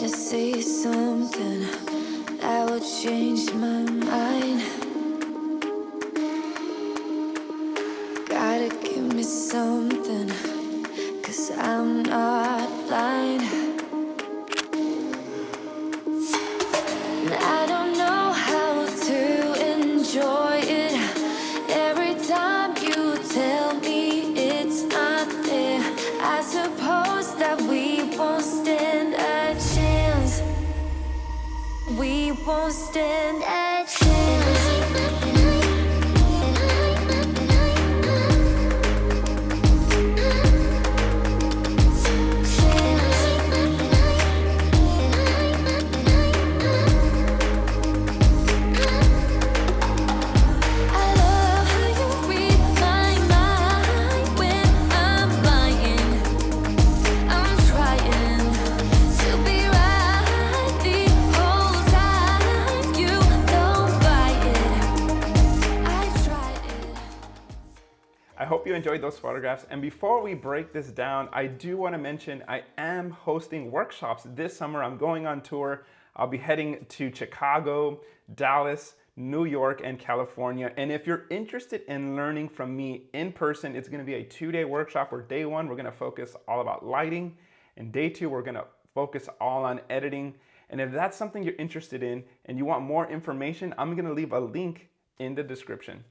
gotta say something that will change my mind. Gotta give me something, 'cause I'm not blind. And I don't know how to enjoy it. Every time you tell me it's not there, I suppose that we won't stand a chance. We won't stand a chance. I hope you enjoyed those photographs. And before we break this down, I do want to mention I am hosting workshops this summer. I'm going on tour. I'll be heading to Chicago, Dallas, New York, and California. And if you're interested in learning from me in person, it's going to be a 2-day workshop where day 1, we're going to focus all about lighting. And day 2, we're going to focus all on editing. And if that's something you're interested in and you want more information, I'm going to leave a link in the description.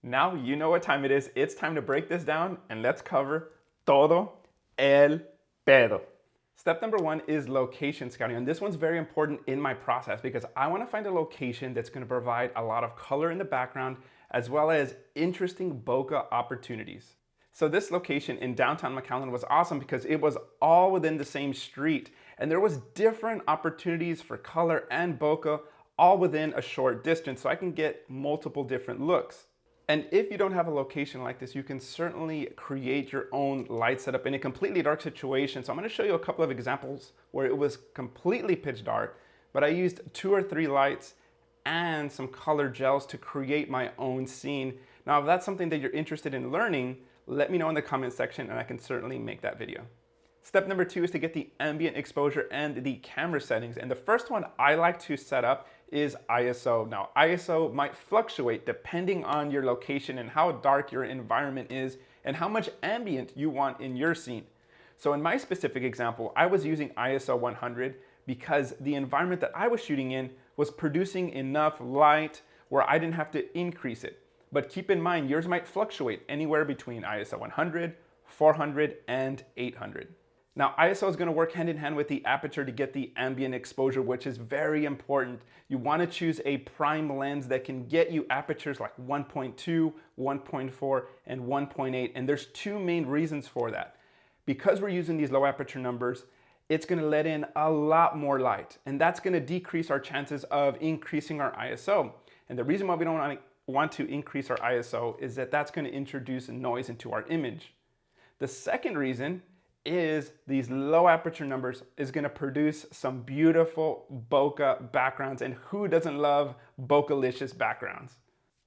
Now you know what time it is. It's time to break this down and let's cover todo el pedo. Step number 1 is location scouting. And this one's very important in my process because I want to find a location that's going to provide a lot of color in the background as well as interesting bokeh opportunities. So this location in downtown McAllen was awesome because it was all within the same street and there was different opportunities for color and bokeh all within a short distance, so I can get multiple different looks. And if you don't have a location like this, you can certainly create your own light setup in a completely dark situation. So I'm going to show you a couple of examples where it was completely pitch dark, but I used 2 or 3 lights and some color gels to create my own scene. Now, if that's something that you're interested in learning, let me know in the comment section and I can certainly make that video. Step number 2 is to get the ambient exposure and the camera settings. And the first one I like to set up is ISO. Now, ISO might fluctuate depending on your location and how dark your environment is and how much ambient you want in your scene. So in my specific example, I was using ISO 100 because the environment that I was shooting in was producing enough light where I didn't have to increase it. But keep in mind, yours might fluctuate anywhere between ISO 100, 400, and 800. Now, ISO is going to work hand in hand with the aperture to get the ambient exposure, which is very important. You want to choose a prime lens that can get you apertures like 1.2, 1.4, and 1.8. And there's 2 main reasons for that. Because we're using these low aperture numbers, it's going to let in a lot more light. And that's going to decrease our chances of increasing our ISO. And the reason why we don't want to increase our ISO is that that's going to introduce noise into our image. The second reason is these low aperture numbers is going to produce some beautiful bokeh backgrounds, and who doesn't love bokeh-licious backgrounds?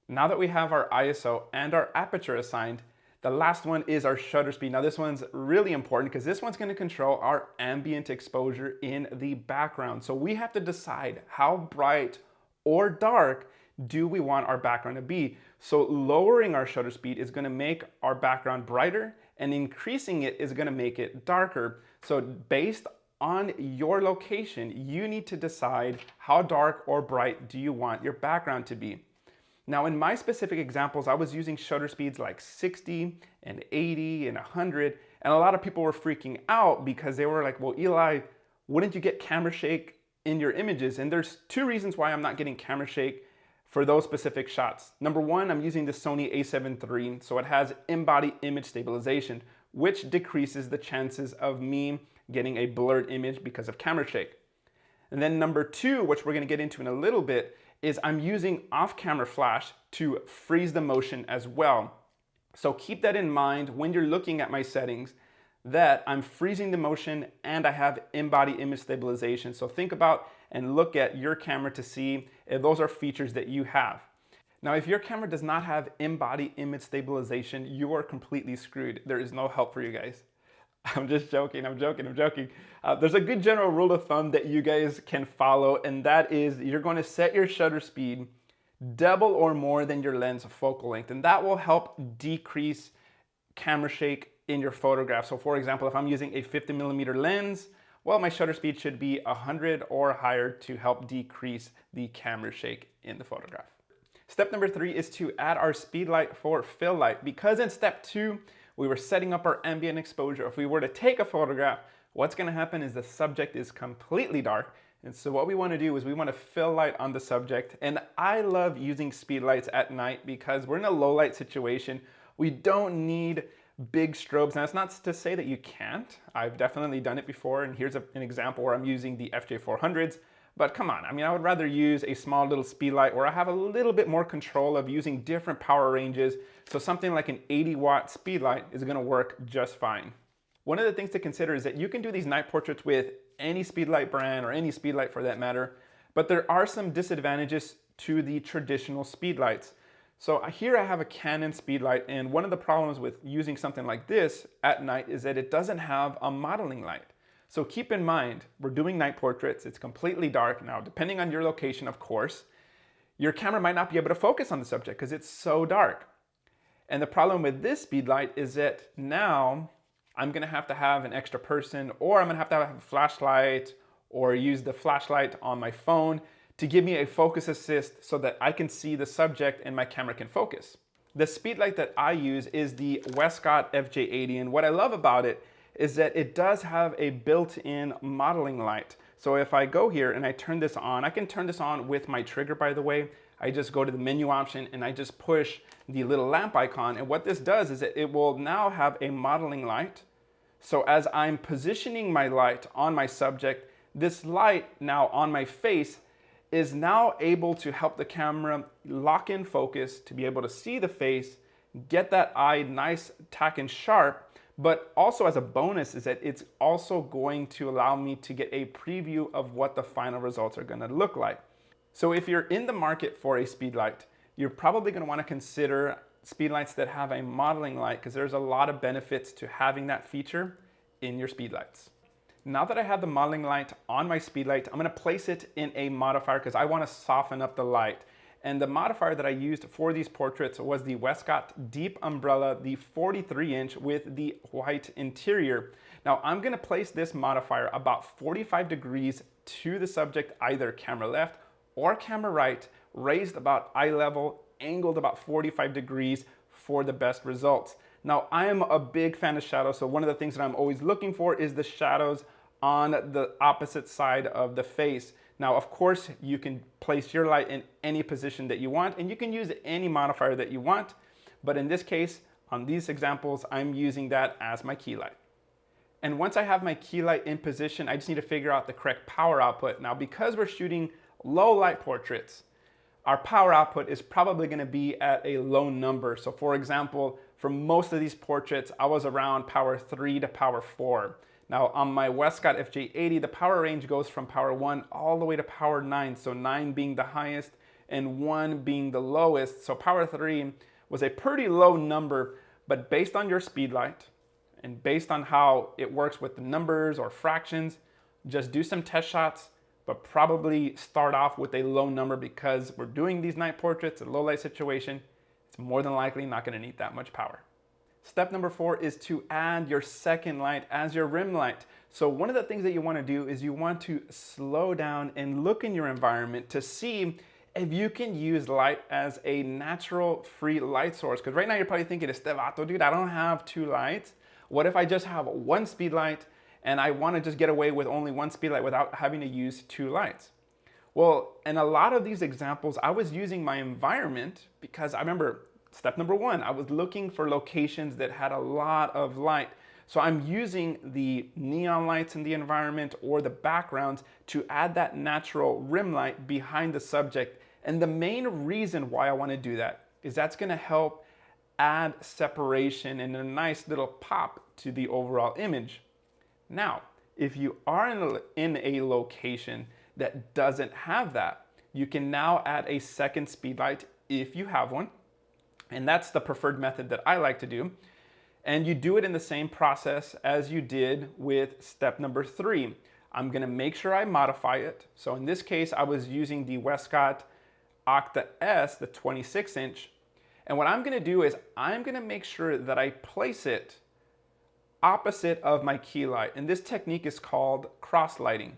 Now that we have our ISO and our aperture assigned, the last one is our shutter speed. Now this one's really important because this one's going to control our ambient exposure in the background. So we have to decide how bright or dark do we want our background to be. So lowering our shutter speed is going to make our background brighter, and increasing it is going to make it darker. So based on your location, you need to decide how dark or bright do you want your background to be. Now in my specific examples, I was using shutter speeds like 60 and 80 and 100, and a lot of people were freaking out because they were like, well, Eli, wouldn't you get camera shake in your images? And there's 2 reasons why I'm not getting camera shake for those specific shots. Number 1, I'm using the Sony a7 III, so it has in-body image stabilization, which decreases the chances of me getting a blurred image because of camera shake. And then number 2, which we're gonna get into in a little bit, is I'm using off-camera flash to freeze the motion as well. So keep that in mind when you're looking at my settings, that I'm freezing the motion and I have in-body image stabilization. So think about and look at your camera to see if those are features that you have. Now, if your camera does not have in-body image stabilization, you are completely screwed. There is no help for you guys. I'm just joking, I'm joking, I'm joking. There's a good general rule of thumb that you guys can follow, and that is you're going to set your shutter speed double or more than your lens focal length, and that will help decrease camera shake in your photograph. So for example, if I'm using a 50mm lens, well, my shutter speed should be 100 or higher to help decrease the camera shake in the photograph. Step number 3 is to add our speed light for fill light. Because in step 2, we were setting up our ambient exposure. If we were to take a photograph, what's gonna happen is the subject is completely dark. And so what we wanna do is we wanna fill light on the subject. And I love using speed lights at night because we're in a low light situation. We don't need big strobes. Now, it's not to say that you can't. I've definitely done it before. And here's an example where I'm using the FJ400s. But come on, I mean, I would rather use a small little speed light where I have a little bit more control of using different power ranges. So something like an 80-watt speed light is gonna work just fine. One of the things to consider is that you can do these night portraits with any speed light brand or any speed light for that matter, but there are some disadvantages to the traditional speed lights. So here I have a Canon speed light, and one of the problems with using something like this at night is that it doesn't have a modeling light. So keep in mind, we're doing night portraits, it's completely dark. Now, depending on your location, of course, your camera might not be able to focus on the subject because it's so dark. And the problem with this speed light is that now I'm gonna have to have an extra person, or I'm gonna have to have a flashlight or use the flashlight on my phone to give me a focus assist so that I can see the subject and my camera can focus. The speed light that I use is the Westcott FJ80, and what I love about it is that it does have a built-in modeling light. So if I go here and I turn this on, I can turn this on with my trigger, by the way. I just go to the menu option and I just push the little lamp icon. And what this does is that it will now have a modeling light. So as I'm positioning my light on my subject, this light now on my face is now able to help the camera lock in focus to be able to see the face, get that eye nice, tack and sharp. But also as a bonus is that it's also going to allow me to get a preview of what the final results are gonna look like. So if you're in the market for a speed light, you're probably gonna wanna consider speed lights that have a modeling light because there's a lot of benefits to having that feature in your speed lights. Now that I have the modeling light on my speed light, I'm gonna place it in a modifier because I wanna soften up the light. And the modifier that I used for these portraits was the Westcott Deep Umbrella, the 43-inch with the white interior. Now I'm gonna place this modifier about 45 degrees to the subject, either camera left or camera right, raised about eye level, angled about 45 degrees for the best results. Now I am a big fan of shadows, so one of the things that I'm always looking for is the shadows on the opposite side of the face. Now, of course, you can place your light in any position that you want, and you can use any modifier that you want. But in this case, on these examples, I'm using that as my key light. And once I have my key light in position, I just need to figure out the correct power output. Now, because we're shooting low light portraits, our power output is probably gonna be at a low number. So for example, for most of these portraits, I was around power 3 to power 4. Now on my Westcott FJ80, the power range goes from power 1 all the way to power 9, so 9 being the highest and 1 being the lowest. So power 3 was a pretty low number, but based on your speed light and based on how it works with the numbers or fractions, just do some test shots, but probably start off with a low number because we're doing these night portraits, a low light situation, it's more than likely not gonna need that much power. Step number 4 is to add your second light as your rim light. So one of the things that you want to do is you want to slow down and look in your environment to see if you can use light as a natural free light source. Because right now you're probably thinking, Estevato, dude, I don't have 2 lights. What if I just have 1 speed light and I want to just get away with only 1 speed light without having to use 2 lights? Well, in a lot of these examples, I was using my environment because I remember step number 1, I was looking for locations that had a lot of light. So I'm using the neon lights in the environment or the backgrounds to add that natural rim light behind the subject. And the main reason why I want to do that is that's going to help add separation and a nice little pop to the overall image. Now, if you are in a location that doesn't have that, you can now add a second speed light if you have one. And that's the preferred method that I like to do. And you do it in the same process as you did with step number 3. I'm gonna make sure I modify it. So in this case, I was using the Westcott Octa S, the 26-inch. And what I'm gonna do is I'm gonna make sure that I place it opposite of my key light. And this technique is called cross lighting.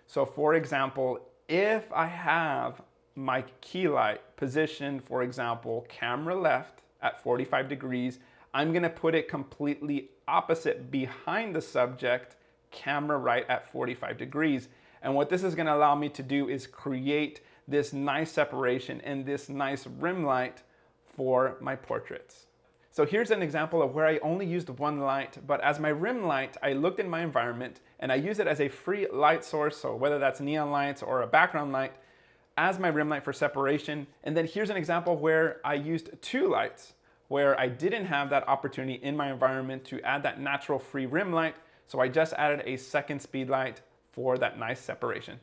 So for example, if I have my key light positioned, for example, camera left at 45 degrees, I'm gonna put it completely opposite behind the subject, camera right at 45 degrees. And what this is gonna allow me to do is create this nice separation and this nice rim light for my portraits. So here's an example of where I only used one light, but as my rim light, I looked in my environment and I use it as a free light source, so whether that's neon lights or a background light, as my rim light for separation. And then here's an example where I used 2 lights, where I didn't have that opportunity in my environment to add that natural free rim light, so I just added a second speed light for that nice separation.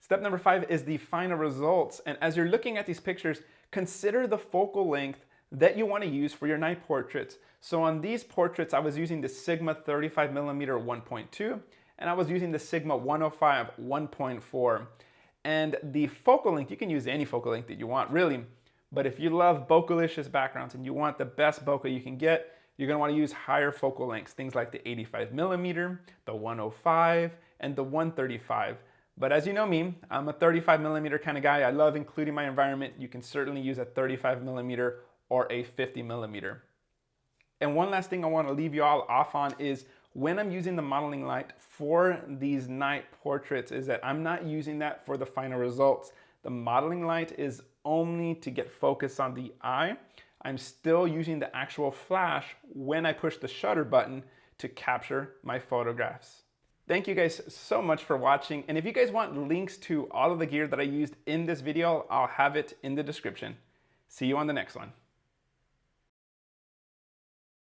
Step number 5 is the final results, and as you're looking at these pictures, consider the focal length that you want to use for your night portraits. So on these portraits, I was using the Sigma 35mm 1.2, and I was using the Sigma 105 1.4. And the focal length, you can use any focal length that you want, really. But if you love bokeh-licious backgrounds and you want the best bokeh you can get, you're gonna wanna use higher focal lengths, things like the 85mm, the 105, and the 135. But as you know me, I'm a 35mm kind of guy. I love including my environment. You can certainly use a 35mm or a 50mm. And one last thing I want to leave you all off on is when I'm using the modeling light for these night portraits is that I'm not using that for the final results. The modeling light is only to get focus on the eye. I'm still using the actual flash when I push the shutter button to capture my photographs. Thank you guys so much for watching. And if you guys want links to all of the gear that I used in this video, I'll have it in the description. See you on the next one.